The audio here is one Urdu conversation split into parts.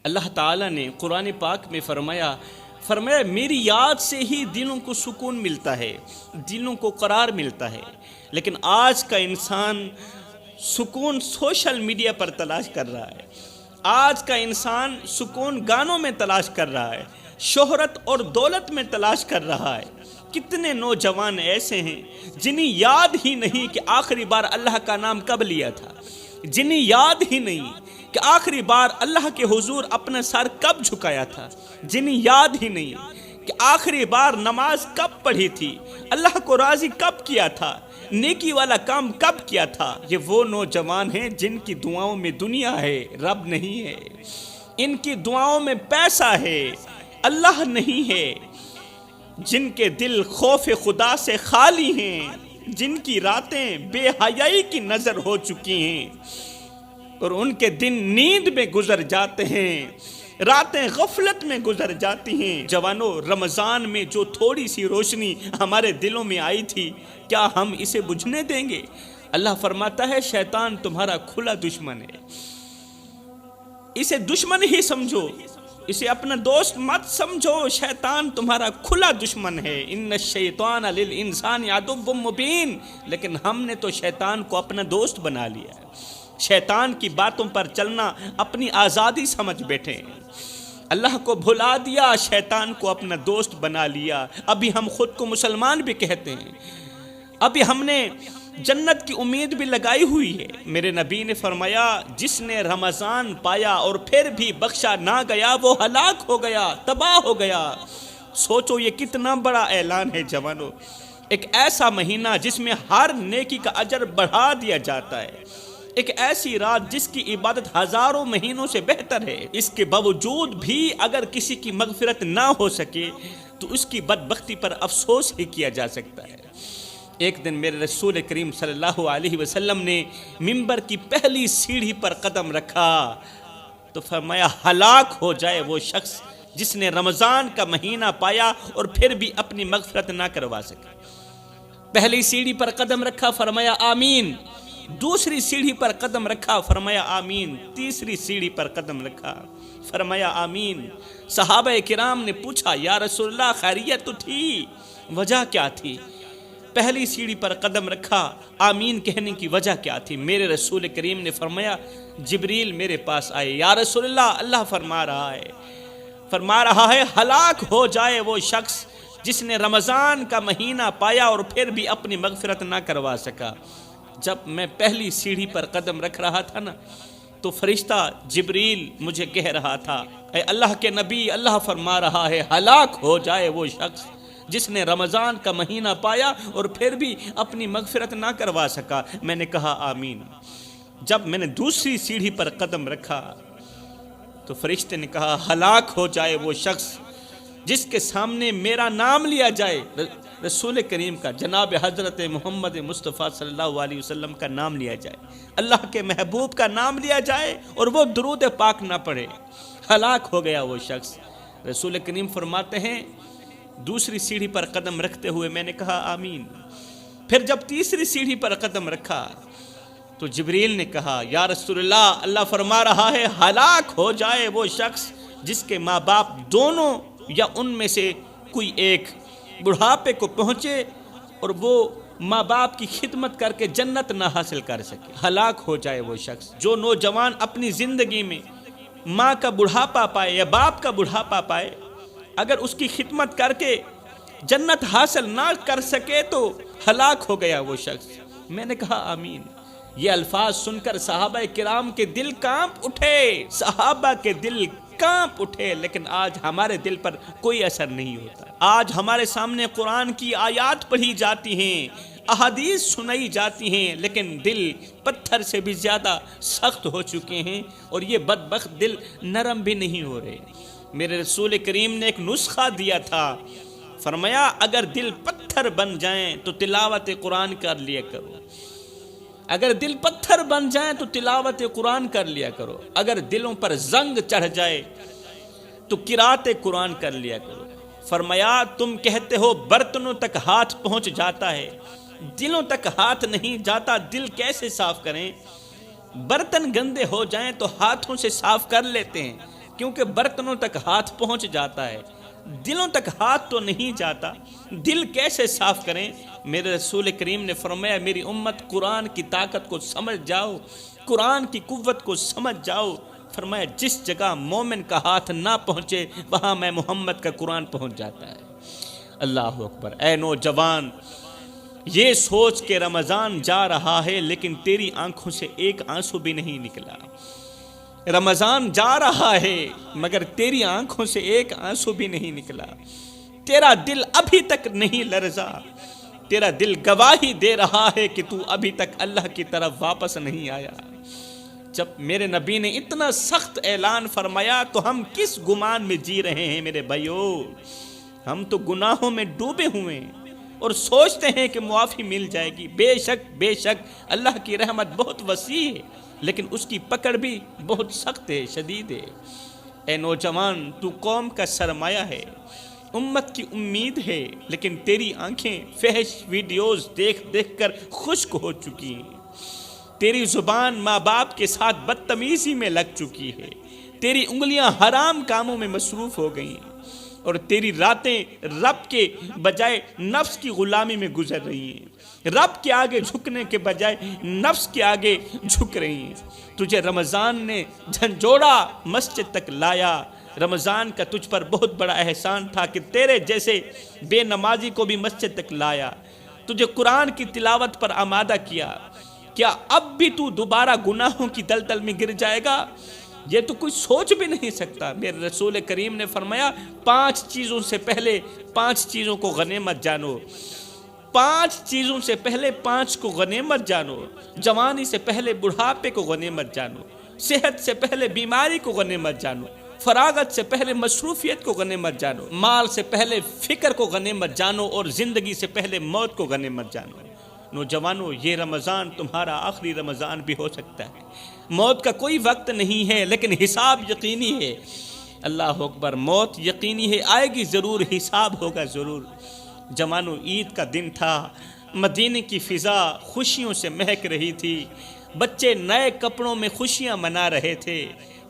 اللہ تعالیٰ نے قرآن پاک میں فرمایا میری یاد سے ہی دلوں کو سکون ملتا ہے، دلوں کو قرار ملتا ہے۔ لیکن آج کا انسان سکون سوشل میڈیا پر تلاش کر رہا ہے، آج کا انسان سکون گانوں میں تلاش کر رہا ہے، شہرت اور دولت میں تلاش کر رہا ہے۔ کتنے نوجوان ایسے ہیں جنہیں یاد ہی نہیں کہ آخری بار اللہ کا نام کب لیا تھا، جنہیں یاد ہی نہیں کہ آخری بار اللہ کے حضور اپنا سر کب جھکایا تھا، جنہیں یاد ہی نہیں کہ آخری بار نماز کب پڑھی تھی، اللہ کو راضی کب کیا تھا، نیکی والا کام کب کیا تھا۔ یہ وہ نوجوان ہیں جن کی دعاؤں میں دنیا ہے، رب نہیں ہے، ان کی دعاؤں میں پیسہ ہے، اللہ نہیں ہے، جن کے دل خوف خدا سے خالی ہیں، جن کی راتیں بے حیائی کی نظر ہو چکی ہیں اور ان کے دن نیند میں گزر جاتے ہیں، راتیں غفلت میں گزر جاتی ہیں۔ جوانوں، رمضان میں جو تھوڑی سی روشنی ہمارے دلوں میں آئی تھی، کیا ہم اسے بجھنے دیں گے؟ اللہ فرماتا ہے شیطان تمہارا کھلا دشمن ہے، اسے دشمن ہی سمجھو، اسے اپنا دوست مت سمجھو، شیطان تمہارا کھلا دشمن ہے۔ ان الشیطان للانسان عدو مبین، لیکن ہم نے تو شیطان کو اپنا دوست بنا لیا ہے، شیطان کی باتوں پر چلنا اپنی آزادی سمجھ بیٹھے ہیں، اللہ کو بھلا دیا، شیطان کو اپنا دوست بنا لیا۔ ابھی ہم خود کو مسلمان بھی کہتے ہیں، ابھی ہم نے جنت کی امید بھی لگائی ہوئی ہے۔ میرے نبی نے فرمایا جس نے رمضان پایا اور پھر بھی بخشا نہ گیا وہ ہلاک ہو گیا، تباہ ہو گیا۔ سوچو یہ کتنا بڑا اعلان ہے جوانوں، ایک ایسا مہینہ جس میں ہر نیکی کا اجر بڑھا دیا جاتا ہے، ایک ایسی رات جس کی عبادت ہزاروں مہینوں سے بہتر ہے، اس کے باوجود بھی اگر کسی کی مغفرت نہ ہو سکے تو اس کی بدبختی پر افسوس ہی کیا جا سکتا ہے۔ ایک دن میرے رسول کریم صلی اللہ علیہ وسلم نے منبر کی پہلی سیڑھی پر قدم رکھا تو فرمایا ہلاک ہو جائے وہ شخص جس نے رمضان کا مہینہ پایا اور پھر بھی اپنی مغفرت نہ کروا سکے۔ پہلی سیڑھی پر قدم رکھا، فرمایا آمین، دوسری سیڑھی پر قدم رکھا، فرمایا آمین، تیسری سیڑھی پر قدم رکھا، فرمایا آمین۔ صحابہ کرام نے پوچھا یا رسول اللہ خیریت تو تھی، وجہ کیا تھی؟ پہلی سیڑھی پر قدم رکھا، آمین کہنے کی وجہ کیا تھی؟ میرے رسول کریم نے فرمایا جبریل میرے پاس آئے، یا رسول اللہ اللہ فرما رہا ہے ہلاک ہو جائے وہ شخص جس نے رمضان کا مہینہ پایا اور پھر بھی اپنی مغفرت نہ کروا سکا۔ جب میں پہلی سیڑھی پر قدم رکھ رہا تھا نا تو فرشتہ جبریل مجھے کہہ رہا تھا اے اللہ کے نبی، اللہ فرما رہا ہے ہلاک ہو جائے وہ شخص جس نے رمضان کا مہینہ پایا اور پھر بھی اپنی مغفرت نہ کروا سکا۔ میں نے کہا آمین۔ جب میں نے دوسری سیڑھی پر قدم رکھا تو فرشتے نے کہا ہلاک ہو جائے وہ شخص جس کے سامنے میرا نام لیا جائے، رسول کریم کا، جناب حضرت محمد مصطفیٰ صلی اللہ علیہ وسلم کا نام لیا جائے، اللہ کے محبوب کا نام لیا جائے اور وہ درود پاک نہ پڑھے، ہلاک ہو گیا وہ شخص۔ رسول کریم فرماتے ہیں دوسری سیڑھی پر قدم رکھتے ہوئے میں نے کہا آمین۔ پھر جب تیسری سیڑھی پر قدم رکھا تو جبریل نے کہا یا رسول اللہ، اللہ فرما رہا ہے ہلاک ہو جائے وہ شخص جس کے ماں باپ دونوں یا ان میں سے کوئی ایک بڑھاپے کو پہنچے اور وہ ماں باپ کی خدمت کر کے جنت نہ حاصل کر سکے۔ ہلاک ہو جائے وہ شخص۔ جو نوجوان اپنی زندگی میں ماں کا بڑھاپا پائے یا باپ کا بڑھاپا پائے، اگر اس کی خدمت کر کے جنت حاصل نہ کر سکے تو ہلاک ہو گیا وہ شخص۔ میں نے کہا آمین۔ یہ الفاظ سن کر صحابہ کرام کے دل کانپ اٹھے، صحابہ کے دل کانپ اٹھے، لیکن آج ہمارے دل پر کوئی اثر نہیں ہوتا۔ آج ہمارے سامنے قرآن کی آیات پڑھی جاتی ہیں، احادیث سنائی جاتی ہیں، لیکن دل پتھر سے بھی زیادہ سخت ہو چکے ہیں اور یہ بدبخت دل نرم بھی نہیں ہو رہے۔ میرے رسول کریم نے ایک نسخہ دیا تھا، فرمایا اگر دل پتھر بن جائیں تو تلاوت قرآن کر لیا کرو، اگر دل پتھر بن جائیں تو تلاوت قرآن کر لیا کرو، اگر دلوں پر زنگ چڑھ جائے تو قرات قرآن کر لیا کرو۔ فرمایا تم کہتے ہو برتنوں تک ہاتھ پہنچ جاتا ہے، دلوں تک ہاتھ نہیں جاتا، دل کیسے صاف کریں؟ برتن گندے ہو جائیں تو ہاتھوں سے صاف کر لیتے ہیں، کیونکہ برتنوں تک ہاتھ پہنچ جاتا ہے، دلوں تک ہاتھ تو نہیں جاتا۔ دل کیسے صاف کریں؟ میرے رسول کریم نے فرمایا میری امت قرآن کی طاقت کو سمجھ جاؤ، قرآن کی قوت کو سمجھ جاؤ۔ فرمایا جس جگہ مومن کا ہاتھ نہ پہنچے وہاں میں محمد کا قرآن پہنچ جاتا ہے۔ اللہ اکبر۔ اے نوجوان، یہ سوچ کہ رمضان جا رہا ہے لیکن تیری آنکھوں سے ایک آنسو بھی نہیں نکلا۔ رمضان جا رہا ہے مگر تیری آنکھوں سے ایک آنسو بھی نہیں نکلا۔ تیرا دل ابھی تک نہیں لرزا، تیرا دل گواہی دے رہا ہے کہ تو ابھی تک اللہ کی طرف واپس نہیں آیا۔ جب میرے نبی نے اتنا سخت اعلان فرمایا تو ہم کس گمان میں جی رہے ہیں میرے بھائیو؟ ہم تو گناہوں میں ڈوبے ہوئے ہیں اور سوچتے ہیں کہ معافی مل جائے گی۔ بے شک اللہ کی رحمت بہت وسیع ہے لیکن اس کی پکڑ بھی بہت سخت ہے، شدید ہے۔ اے نوجوان، تو قوم کا سرمایہ ہے، امت کی امید ہے، لیکن تیری آنکھیں فحش ویڈیوز دیکھ دیکھ کر خشک ہو چکی ہیں، تیری زبان ماں باپ کے ساتھ بدتمیزی میں لگ چکی ہے، تیری انگلیاں حرام کاموں میں مصروف ہو گئی ہیں، اور تیری راتیں رب کے بجائے نفس کی غلامی میں گزر رہی ہیں، رب کے آگے جھکنے کے بجائے نفس کے آگے جھک رہی ہیں۔ تجھے رمضان نے جھنجھوڑا مسجد تک لایا۔ رمضان کا تجھ پر بہت بڑا احسان تھا کہ تیرے جیسے بے نمازی کو بھی مسجد تک لایا، تجھے قرآن کی تلاوت پر آمادہ کیا۔ کیا اب بھی تو دوبارہ گناہوں کی دلدل میں گر جائے گا؟ یہ تو کوئی سوچ بھی نہیں سکتا۔ میرے رسول کریم نے فرمایا 5 چیزوں سے پہلے 5 چیزوں کو غنیمت جانو، 5 چیزوں سے پہلے 5 کو غنیمت جانو۔ جوانی سے پہلے بڑھاپے کو غنیمت جانو، صحت سے پہلے بیماری کو غنیمت جانو، فراغت سے پہلے مصروفیت کو غنیمت جانو، مال سے پہلے فکر کو غنیمت جانو، اور زندگی سے پہلے موت کو غنیمت جانو۔ نوجوانوں، یہ رمضان تمہارا آخری رمضان بھی ہو سکتا ہے۔ موت کا کوئی وقت نہیں ہے لیکن حساب یقینی ہے۔ اللہ اکبر۔ موت یقینی ہے، آئے گی ضرور، حساب ہوگا ضرور۔ جوانوں، عید کا دن تھا، مدینے کی فضا خوشیوں سے مہک رہی تھی، بچے نئے کپڑوں میں خوشیاں منا رہے تھے،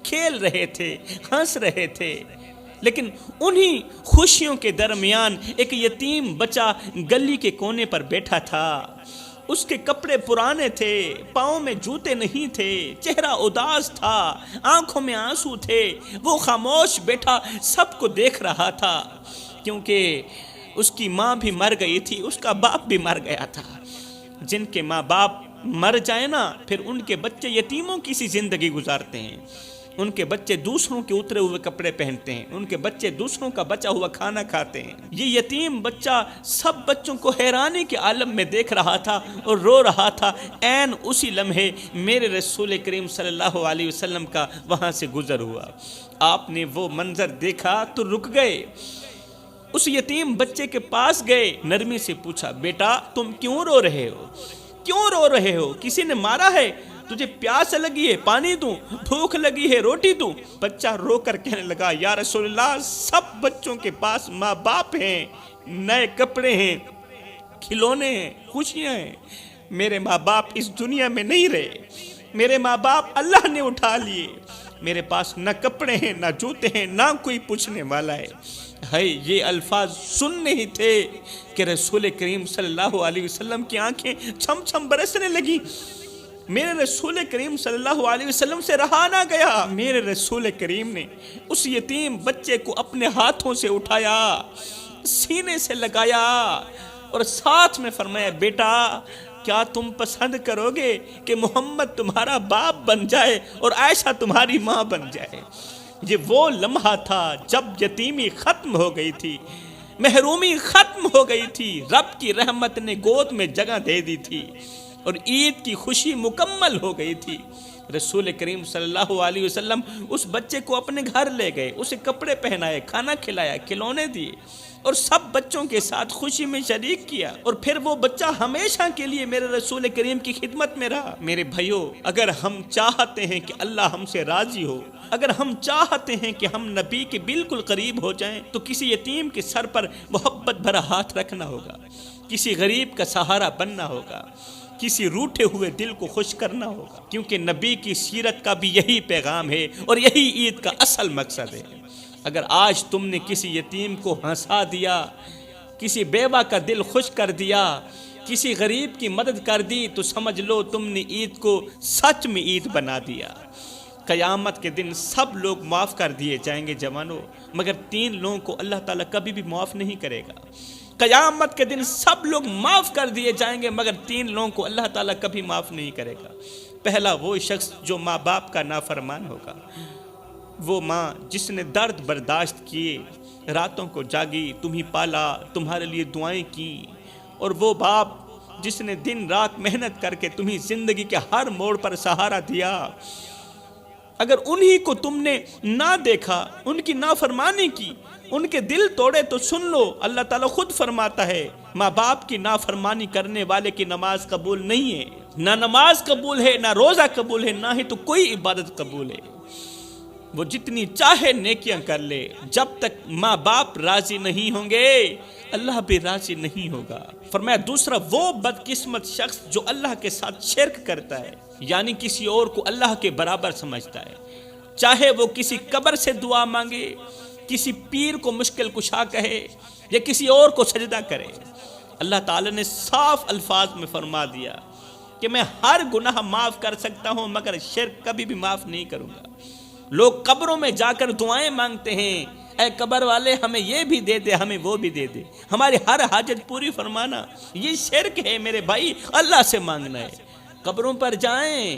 کھیل رہے تھے، ہنس رہے تھے، لیکن انہی خوشیوں کے درمیان ایک یتیم بچہ گلی کے کونے پر بیٹھا تھا۔ اس کے کپڑے پرانے تھے، پاؤں میں جوتے نہیں تھے، چہرہ اداس تھا، آنکھوں میں آنسو تھے۔ وہ خاموش بیٹھا سب کو دیکھ رہا تھا، کیونکہ اس کی ماں بھی مر گئی تھی، اس کا باپ بھی مر گیا تھا۔ جن کے ماں باپ مر جائیں نا، پھر ان کے بچے یتیموں کی سی زندگی گزارتے ہیں، ان کے بچے دوسروں کے اترے ہوئے کپڑے پہنتے ہیں، ان کے بچے دوسروں کا بچا ہوا کھانا کھاتے ہیں۔ یہ یتیم بچہ سب بچوں کو حیرانی کے عالم میں دیکھ رہا تھا اور رو رہا تھا۔ عین اسی لمحے میرے رسول کریم صلی اللہ علیہ وسلم کا وہاں سے گزر ہوا۔ آپ نے وہ منظر دیکھا تو رک گئے، اس یتیم بچے کے پاس گئے، نرمی سے پوچھا، بیٹا تم کیوں رو رہے ہو؟ کیوں رو رہے ہو؟ کسی نے مارا ہے؟ تجھے پیاس لگی ہے، پانی دوں؟ بھوک لگی ہے، روٹی دوں؟ بچہ رو کر کہنے لگا، یا رسول اللہ، سب بچوں کے پاس ماں باپ ہیں، نئے کپڑے ہیں، کھلونے ہیں، خوشیاں ہیں، میرے ماں باپ اس دنیا میں نہیں رہے، میرے ماں باپ اللہ نے اٹھا لیے، میرے پاس نہ کپڑے ہیں، نہ جوتے ہیں، نہ کوئی پوچھنے والا ہے۔ یہ الفاظ سننے ہی تھے کہ رسول کریم صلی اللہ علیہ وسلم کی آنکھیں چھم چھم برسنے لگی۔ میرے رسول کریم صلی اللہ علیہ وسلم سے رہا نہ گیا، میرے رسول کریم نے اس یتیم بچے کو اپنے ہاتھوں سے اٹھایا، سینے سے لگایا اور ساتھ میں فرمایا، بیٹا کیا تم پسند کرو گے کہ محمد تمہارا باپ بن جائے اور عائشہ تمہاری ماں بن جائے؟ یہ وہ لمحہ تھا جب یتیمی ختم ہو گئی تھی، محرومی ختم ہو گئی تھی، رب کی رحمت نے گود میں جگہ دے دی تھی اور عید کی خوشی مکمل ہو گئی تھی۔ رسول کریم صلی اللہ علیہ وسلم اس بچے کو اپنے گھر لے گئے، اسے کپڑے پہنائے، کھانا کھلایا، کھلونے دیے اور سب بچوں کے ساتھ خوشی میں شریک کیا، اور پھر وہ بچہ ہمیشہ کے لیے میرے رسول کریم کی خدمت میں رہا۔ میرے بھائیو، اگر ہم چاہتے ہیں کہ اللہ ہم سے راضی ہو، اگر ہم چاہتے ہیں کہ ہم نبی کے بالکل قریب ہو جائیں، تو کسی یتیم کے سر پر محبت بھرا ہاتھ رکھنا ہوگا، کسی غریب کا سہارا بننا ہوگا، کسی روٹھے ہوئے دل کو خوش کرنا ہوگا، کیونکہ نبی کی سیرت کا بھی یہی پیغام ہے اور یہی عید کا اصل مقصد ہے۔ اگر آج تم نے کسی یتیم کو ہنسا دیا، کسی بیوہ کا دل خوش کر دیا، کسی غریب کی مدد کر دی، تو سمجھ لو تم نے عید کو سچ میں عید بنا دیا۔ قیامت کے دن سب لوگ معاف کر دیے جائیں گے جوانوں، مگر 3 لوگوں کو اللہ تعالیٰ کبھی بھی معاف نہیں کرے گا۔ قیامت کے دن سب لوگ معاف کر دیے جائیں گے، مگر 3 لوگوں کو اللہ تعالیٰ کبھی معاف نہیں کرے گا۔ پہلا وہ شخص جو ماں باپ کا نافرمان ہوگا، وہ ماں جس نے درد برداشت کیے، راتوں کو جاگی، تمہیں پالا، تمہارے لیے دعائیں کی، اور وہ باپ جس نے دن رات محنت کر کے تمہیں زندگی کے ہر موڑ پر سہارا دیا۔ اگر انہی کو تم نے نہ دیکھا، ان کی نافرمانی کی، ان کے دل توڑے، تو سن لو اللہ تعالیٰ خود فرماتا ہے ماں باپ کی نافرمانی کرنے والے کی نماز قبول نہیں ہے۔ نہ نماز قبول ہے، نہ روزہ قبول ہے، نہ ہی تو کوئی عبادت قبول ہے۔ وہ جتنی چاہے نیکیاں کر لے، جب تک ماں باپ راضی نہیں ہوں گے اللہ بھی راضی نہیں ہوگا۔ فرمایا دوسرا وہ بدقسمت شخص جو اللہ کے ساتھ شرک کرتا ہے، یعنی کسی اور کو اللہ کے برابر سمجھتا ہے، چاہے وہ کسی قبر سے دعا مانگے، کسی پیر کو مشکل کشا کہے، یا کسی اور کو سجدہ کرے۔ اللہ تعالیٰ نے صاف الفاظ میں فرما دیا کہ میں ہر گناہ معاف کر سکتا ہوں، مگر شرک کبھی بھی معاف نہیں کروں گا۔ لوگ قبروں میں جا کر دعائیں مانگتے ہیں، اے قبر والے ہمیں یہ بھی دے دے، ہمیں وہ بھی دے دے، ہماری ہر حاجت پوری فرمانا۔ یہ شرک ہے میرے بھائی، اللہ سے مانگنا ہے۔ قبروں پر جائیں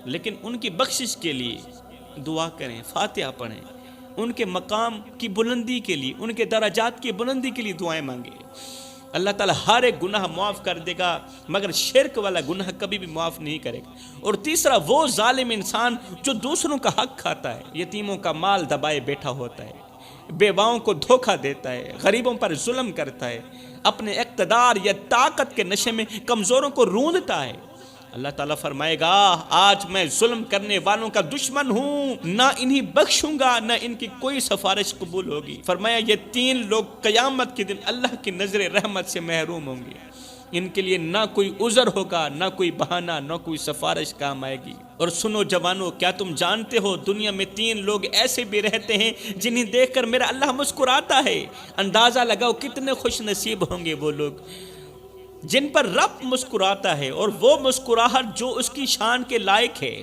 لیکن ان کی بخشش کے لیے دعا کریں، فاتحہ پڑھیں، ان کے مقام کی بلندی کے لیے، ان کے درجات کی بلندی کے لیے دعائیں مانگیں۔ اللہ تعالیٰ ہر ایک گناہ معاف کر دے گا، مگر شرک والا گناہ کبھی بھی معاف نہیں کرے گا۔ اور تیسرا وہ ظالم انسان جو دوسروں کا حق کھاتا ہے، یتیموں کا مال دبائے بیٹھا ہوتا ہے، بیواؤں کو دھوکہ دیتا ہے، غریبوں پر ظلم کرتا ہے، اپنے اقتدار یا طاقت کے نشے میں کمزوروں کو روندتا ہے۔ اللہ تعالیٰ فرمائے گا آج میں ظلم کرنے والوں کا دشمن ہوں، نہ انہیں بخشوں گا، نہ ان کی کوئی سفارش قبول ہوگی۔ فرمایا یہ 3 لوگ قیامت کے دن اللہ کی نظر رحمت سے محروم ہوں گے، ان کے لیے نہ کوئی عذر ہوگا، نہ کوئی بہانہ، نہ کوئی سفارش کام آئے گی۔ اور سنو جوانو، کیا تم جانتے ہو دنیا میں 3 لوگ ایسے بھی رہتے ہیں جنہیں دیکھ کر میرا اللہ مسکراتا ہے؟ اندازہ لگاؤ کتنے خوش نصیب ہوں گے وہ لوگ جن پر رب مسکراتا ہے، اور وہ مسکراہٹ جو اس کی شان کے لائق ہے،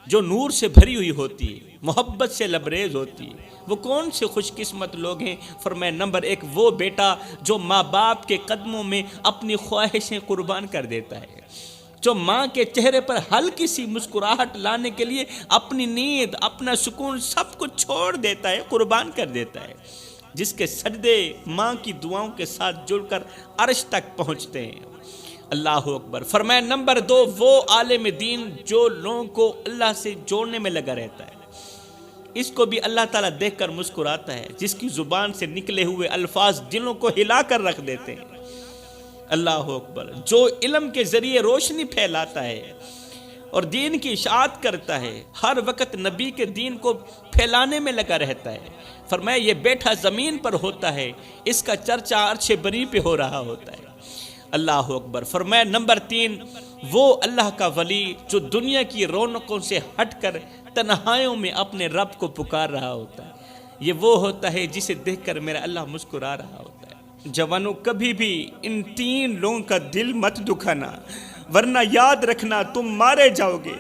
جو نور سے بھری ہوئی ہوتی ہے، محبت سے لبریز ہوتی ہے۔ وہ کون سے خوش قسمت لوگ ہیں؟ فرمایا نمبر 1 وہ بیٹا جو ماں باپ کے قدموں میں اپنی خواہشیں قربان کر دیتا ہے، جو ماں کے چہرے پر ہلکی سی مسکراہٹ لانے کے لیے اپنی نیند، اپنا سکون سب کچھ چھوڑ دیتا ہے، قربان کر دیتا ہے، جس کے سجدے ماں کی دعاؤں کے ساتھ جڑ کر عرش تک پہنچتے ہیں۔ اللہ اکبر۔ فرمایا نمبر 2 وہ عالم دین جو لوگوں کو اللہ سے جوڑنے میں لگا رہتا ہے، اس کو بھی اللہ تعالیٰ دیکھ کر مسکراتا ہے، جس کی زبان سے نکلے ہوئے الفاظ دلوں کو ہلا کر رکھ دیتے ہیں۔ اللہ اکبر۔ جو علم کے ذریعے روشنی پھیلاتا ہے اور دین کی اشاعت کرتا ہے، ہر وقت نبی کے دین کو پھیلانے میں لگا رہتا ہے۔ فرمایا یہ بیٹھا زمین پر ہوتا ہے، اس کا چرچا عرش بری پہ ہو رہا ہوتا ہے۔ اللہ اکبر۔ فرمایا نمبر 3 وہ اللہ کا ولی جو دنیا کی رونقوں سے ہٹ کر تنہائیوں میں اپنے رب کو پکار رہا ہوتا ہے، یہ وہ ہوتا ہے جسے دیکھ کر میرا اللہ مسکرا رہا ہوتا ہے۔ جوانوں کبھی بھی ان 3 لوگوں کا دل مت دکھانا، ورنہ یاد رکھنا تم مارے جاؤ گے،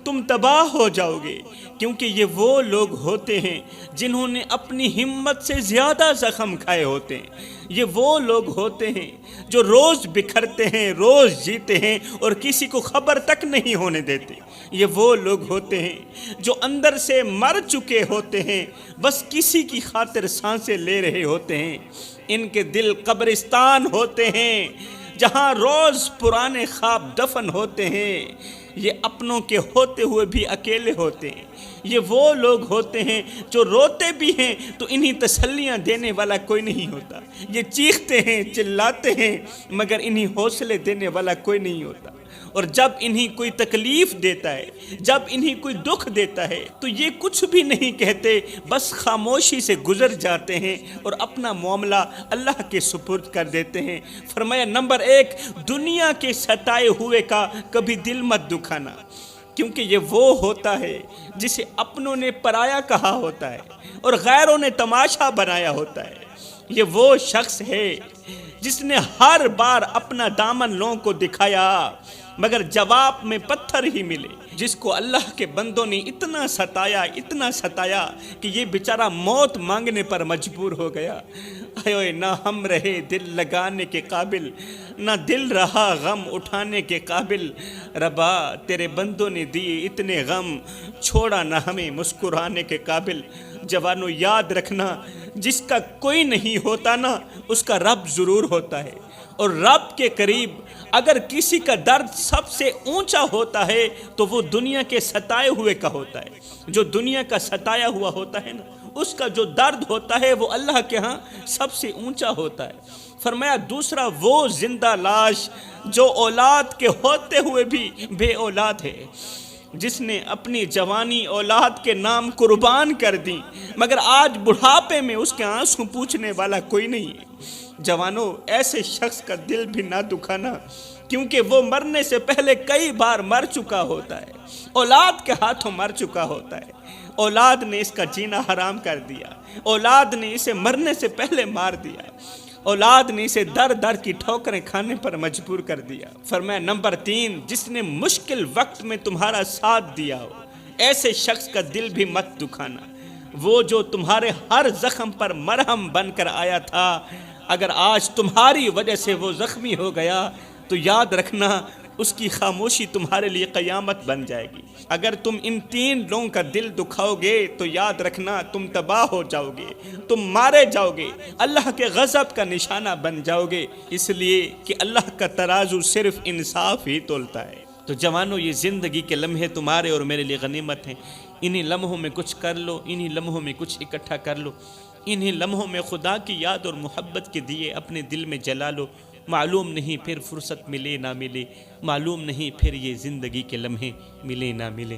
تم تباہ ہو جاؤ گے، کیونکہ یہ وہ لوگ ہوتے ہیں جنہوں نے اپنی ہمت سے زیادہ زخم کھائے ہوتے ہیں۔ یہ وہ لوگ ہوتے ہیں جو روز بکھرتے ہیں، روز جیتے ہیں اور کسی کو خبر تک نہیں ہونے دیتے۔ یہ وہ لوگ ہوتے ہیں جو اندر سے مر چکے ہوتے ہیں، بس کسی کی خاطر سانسیں لے رہے ہوتے ہیں۔ ان کے دل قبرستان ہوتے ہیں جہاں روز پرانے خواب دفن ہوتے ہیں۔ یہ اپنوں کے ہوتے ہوئے بھی اکیلے ہوتے ہیں۔ یہ وہ لوگ ہوتے ہیں جو روتے بھی ہیں تو انہیں تسلیاں دینے والا کوئی نہیں ہوتا۔ یہ چیختے ہیں، چلاتے ہیں، مگر انہیں حوصلے دینے والا کوئی نہیں ہوتا۔ اور جب انہیں کوئی تکلیف دیتا ہے، جب انہیں کوئی دکھ دیتا ہے تو یہ کچھ بھی نہیں کہتے، بس خاموشی سے گزر جاتے ہیں اور اپنا معاملہ اللہ کے سپرد کر دیتے ہیں۔ فرمایا نمبر 1، دنیا کے ستائے ہوئے کا کبھی دل مت دکھانا، کیونکہ یہ وہ ہوتا ہے جسے اپنوں نے پرایا کہا ہوتا ہے اور غیروں نے تماشا بنایا ہوتا ہے۔ یہ وہ شخص ہے جس نے ہر بار اپنا دامن لوگوں کو دکھایا مگر جواب میں پتھر ہی ملے، جس کو اللہ کے بندوں نے اتنا ستایا کہ یہ بیچارہ موت مانگنے پر مجبور ہو گیا۔ اے نہ ہم رہے دل لگانے کے قابل، نہ دل رہا غم اٹھانے کے قابل، ربا تیرے بندوں نے دیے اتنے غم، چھوڑا نہ ہمیں مسکرانے کے قابل۔ جوانوں یاد رکھنا، جس کا کوئی نہیں ہوتا نا، اس کا رب ضرور ہوتا ہے، اور رب کے قریب اگر کسی کا درد سب سے اونچا ہوتا ہے تو وہ دنیا کے ستائے ہوئے کا ہوتا ہے۔ جو دنیا کا ستایا ہوا ہوتا ہے نا، اس کا جو درد ہوتا ہے وہ اللہ کے ہاں سب سے اونچا ہوتا ہے۔ فرمایا دوسرا، وہ زندہ لاش جو اولاد کے ہوتے ہوئے بھی بے اولاد ہے، جس نے اپنی جوانی اولاد کے نام قربان کر دی مگر آج بڑھاپے میں اس کے آنسو پوچھنے والا کوئی نہیں ہے۔ جوانوں، ایسے شخص کا دل بھی نہ دکھانا، کیونکہ وہ مرنے سے پہلے کئی بار مر چکا ہوتا ہے، اولاد کے ہاتھوں مر چکا ہوتا ہے۔ اولاد نے اس کا جینا حرام کر دیا، اولاد نے اسے مرنے سے پہلے مار دیا، اولاد نے اسے در در کی ٹھوکریں کھانے پر مجبور کر دیا۔ فرمایا نمبر 3، جس نے مشکل وقت میں تمہارا ساتھ دیا ہو، ایسے شخص کا دل بھی مت دکھانا۔ وہ جو تمہارے ہر زخم پر مرہم بن کر آیا تھا، اگر آج تمہاری وجہ سے وہ زخمی ہو گیا تو یاد رکھنا اس کی خاموشی تمہارے لیے قیامت بن جائے گی۔ اگر تم ان 3 لوگوں کا دل دکھاؤ گے تو یاد رکھنا تم تباہ ہو جاؤ گے، تم مارے جاؤ گے، اللہ کے غضب کا نشانہ بن جاؤ گے، اس لیے کہ اللہ کا ترازو صرف انصاف ہی تولتا ہے۔ تو جوانوں، یہ زندگی کے لمحے تمہارے اور میرے لیے غنیمت ہیں۔ انہی لمحوں میں کچھ کر لو، انہی لمحوں میں کچھ اکٹھا کر لو، انہی لمحوں میں خدا کی یاد اور محبت کے دیے اپنے دل میں جلا لو۔ معلوم نہیں پھر فرصت ملے نہ ملے، معلوم نہیں پھر یہ زندگی کے لمحے ملے نہ ملے۔